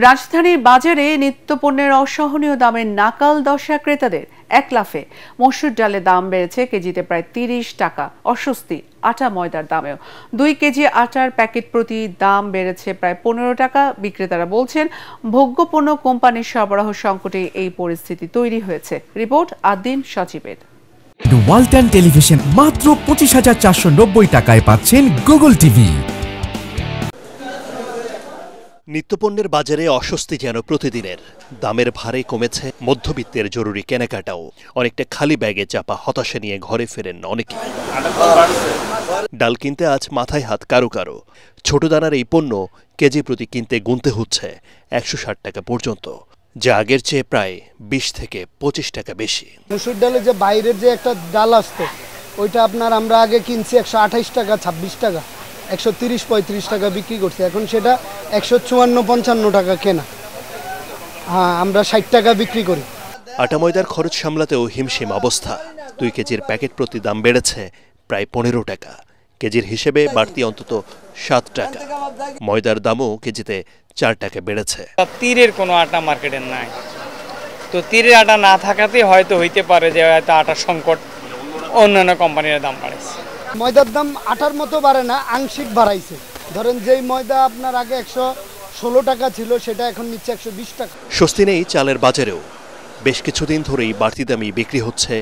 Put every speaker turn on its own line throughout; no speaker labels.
রাজধানীর বাজারে নিত্যপণ্যের অসহনীয় দামের নাকাল দশা ক্রেতাদের এক লাফে মসুর ডালের দাম বেড়েছে কেজিতে প্রায় ৩০ টাকা। অস্বস্তি আটা ময়দার দামেও। 2 কেজি আটার প্যাকেট প্রতি দাম বেড়েছে প্রায় 15 টাকা। বিক্রেতারা বলছেন, ভোগ্যপণ্য কোম্পানির সরবরাহ সংকটে এই পরিস্থিতি তৈরি হয়েছে। রিপোর্ট আদিন সচিবের।
ওয়ালটন টেলিভিশন মাত্র 25,490 টাকায় পাচ্ছেন গুগল টিভি।
নিত্যপণ্যের বাজারে অস্বস্তি যেন প্রতিদিনের। দামের ভারে কমেছে মধ্যবিত্তের জরুরি কেনাকাটাও। অনেকটা খালি ব্যাগে চাপা হতাশা নিয়ে ঘরে ফেরেন অনেকে। ডাল কিনতে আজ মাথায় হাত কারো কারো। ছোট দানার এই পণ্য কেজি প্রতি কিনতে গুনতে হচ্ছে 160 টাকা পর্যন্ত, যা আগের চেয়ে প্রায় 20 থেকে 25 টাকা বেশি।
মসুর ডালে যে বাইরের যে একটা ডাল আসতো, ওইটা আমরা আগে কিনছি 128 টাকা, 26 টাকা, 130-35 টাকা বিক্রি করছি। এখন সেটা 154-55 টাকা কেনা। হ্যাঁ, আমরা 60 টাকা বিক্রি করি।
আটা ময়দার খরচ সামলাতেও হিমশিম অবস্থা। 2 কেজির প্যাকেট প্রতি দাম বেড়েছে প্রায় 15 টাকা। কেজির হিসেবে বাড়তি অন্তত 7 টাকা। ময়দার দামও কেজিতে 4 টাকা বেড়েছে।
তীরের কোনো আটা মার্কেটে নাই, তো তীরের আটা না থাকাতে হয়তো হইতে পারে যে হয়তো আটার সংকট, অন্যান্য কোম্পানির দাম বাড়েছে।
ময়দার দাম আটার মতো বাড়ে না, আংশিক বাড়াইছে। ধরেন যেই ময়দা আপনার আগে 116 টাকা ছিল, সেটা এখন নিচ্ছে 120 টাকা।
স্বস্তি নেই চালের বাজারেও। বেশ কিছুদিন ধরেই বাড়তি দামে বিক্রি হচ্ছে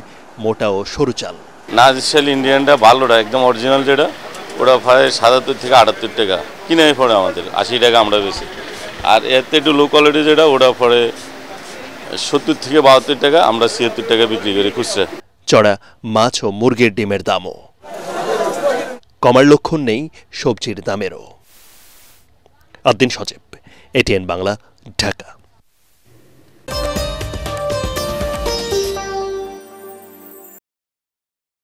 মোটা ও সরু চাল।
নাজিশাল ইন্ডিয়ানটা ভালোটা, একদম অরিজিনাল যেটা, ওটা প্রায় 77 থেকে 78 টাকা কিনে পড়ে আমাদের, 80 টাকা আমরা বেশি। আর এতে একটু লো কোয়ালিটি যেটা, ওটা পড়ে 70 থেকে 72 টাকা, আমরা 76 টাকা বিক্রি করি খুচরা।
চড়া মাছ ও মুরগির ডিমের দামও। কমার লক্ষণ নেই সবজির দামেরও। আদিন সচিব, এটিএন বাংলা, ঢাকা।